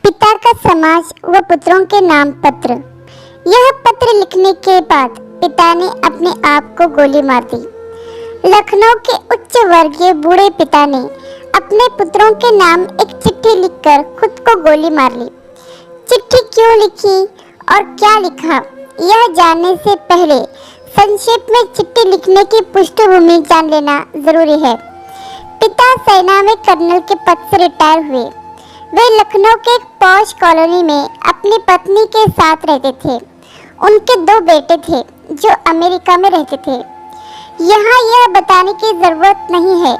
पिता का समाज व पुत्रों के नाम पत्र। यह पत्र लिखने के बाद पिता ने अपने आप को गोली मार दी। लखनऊ के उच्च वर्गीय बूढ़े पिता ने अपने पुत्रों के नाम एक चिट्ठी लिखकर खुद को गोली मार ली। चिट्ठी क्यों लिखी और क्या लिखा, यह जानने से पहले संक्षेप में चिट्ठी लिखने की पृष्ठभूमि जान लेना जरूरी है। पिता सेना में कर्नल के पद से रिटायर हुए। वे लखनऊ के एक पॉश कॉलोनी में अपनी पत्नी के साथ रहते थे। उनके 2 बेटे थे जो अमेरिका में रहते थे। यहाँ यह बताने की जरूरत नहीं है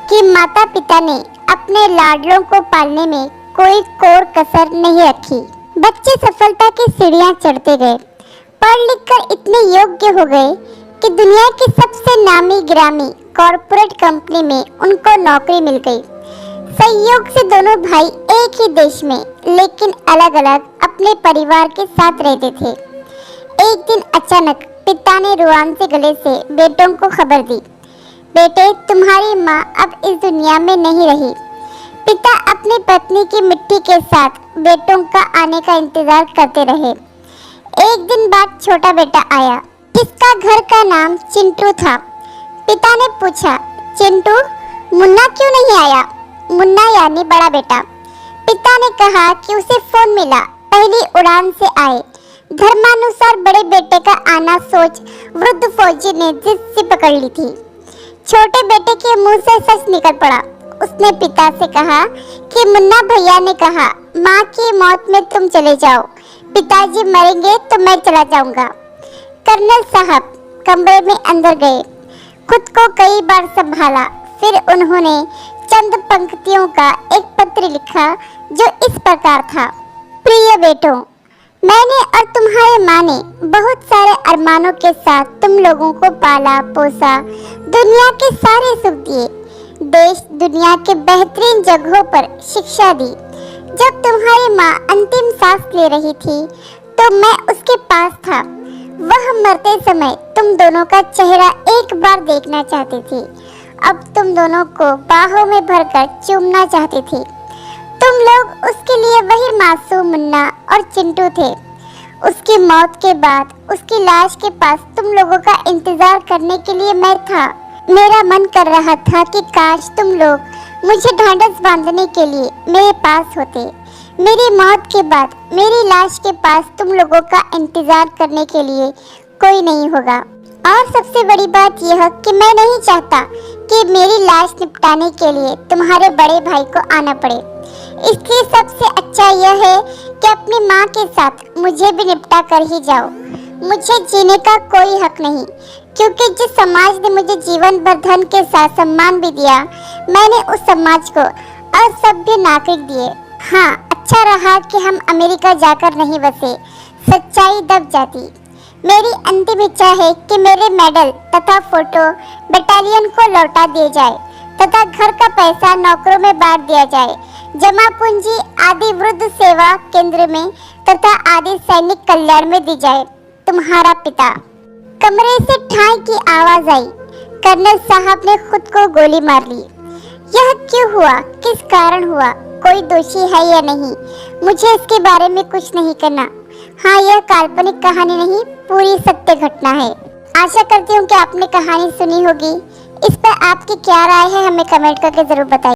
कि माता पिता ने अपने लाडलों को पालने में कोई कोर कसर नहीं रखी। बच्चे सफलता की सीढ़ियाँ चढ़ते गए, पढ़ लिख कर इतने योग्य हो गए कि दुनिया की सबसे नामी गिरामी कॉरपोरेट कंपनी में उनको नौकरी मिल गई। संयोग से दोनों भाई एक ही देश में लेकिन अलग अलग अपने परिवार के साथ रहते थे। एक दिन अचानक पिता ने रुआन से गले से बेटों को खबर दी, बेटे तुम्हारी माँ अब इस दुनिया में नहीं रही। पिता अपनी पत्नी की मिट्टी के साथ बेटों का आने का इंतजार करते रहे। एक दिन बाद छोटा बेटा आया जिसका घर का नाम चिंटू था। पिता ने पूछा, चिंटू मुन्ना क्यों नहीं आया? मुन्ना यानी बड़ा बेटा। पिता ने कहा कि उसे फोन मिला, पहली उड़ान से आए। धर्मानुसार बड़े बेटे का आना सोच वृद्ध फौजी ने जिद से पकड़ ली थी। छोटे बेटे के मुंह से सच निकल पड़ा। उसने पिता से कहा कि मुन्ना भैया ने कहा माँ की मौत में तुम चले जाओ, पिताजी मरेंगे तो मैं चला जाऊंगा। कर्नल साहब कमरे में अंदर गए, खुद को कई बार संभाला, फिर उन्होंने चंद पंक्तियों का एक पत्र लिखा जो इस प्रकार था। प्रिय बेटों, मैंने और तुम्हारे माँ ने बहुत सारे अरमानों के साथ तुम लोगों को पाला पोसा, दुनिया के सारे सुख दिए, देश दुनिया के बेहतरीन जगहों पर शिक्षा दी। जब तुम्हारी माँ अंतिम सांस ले रही थी तो मैं उसके पास था। वह मरते समय तुम दोनों का चेहरा एक बार देखना चाहती थी। अब तुम दोनों को बाहों में भरकर चूमना चाहती थी। तुम लोग उसके लिए वही मासूम मुन्ना और चिंटू थे। उसकी मौत के बाद उसकी लाश के पास तुम लोगों का इंतजार करने के लिए मैं था। मेरा मन कर रहा था कि काश तुम लोग मुझे ढांढस बांधने के लिए मेरे पास होते। मेरी मौत के बाद मेरी लाश के पास तुम लोगों का इंतजार करने के लिए कोई नहीं होगा। और सबसे बड़ी बात यह कि मैं नहीं चाहता कि मेरी लाश निपटाने के लिए तुम्हारे बड़े भाई को आना पड़े। इसलिए सबसे अच्छा यह है कि अपनी माँ के साथ मुझे भी निपटा कर ही जाओ। मुझे जीने का कोई हक नहीं, क्योंकि जिस समाज ने मुझे जीवन भर धन के साथ सम्मान भी दिया, मैंने उस समाज को असभ्य नागरिक दिए। हाँ, अच्छा रहा कि हम अमेरिका जाकर नहीं बसे, सच्चाई दब जाती। मेरी अंतिम इच्छा है कि मेरे मेडल तथा फोटो बटालियन को लौटा दिए जाए तथा घर का पैसा नौकरों में बांट दिया जाए, जमा पूंजी आदि वृद्ध सेवा केंद्र में तथा आदि सैनिक कल्याण में दी जाए। तुम्हारा पिता। कमरे से ठाई की आवाज आई। कर्नल साहब ने खुद को गोली मार ली। यह क्यों हुआ, किस कारण हुआ, कोई दोषी है या नहीं, मुझे इसके बारे में कुछ नहीं करना। हाँ, यह काल्पनिक कहानी नहीं, पूरी सत्य घटना है। आशा करती हूँ कि आपने कहानी सुनी होगी। इस पर आपकी क्या राय है, हमें कमेंट करके जरूर बताइए।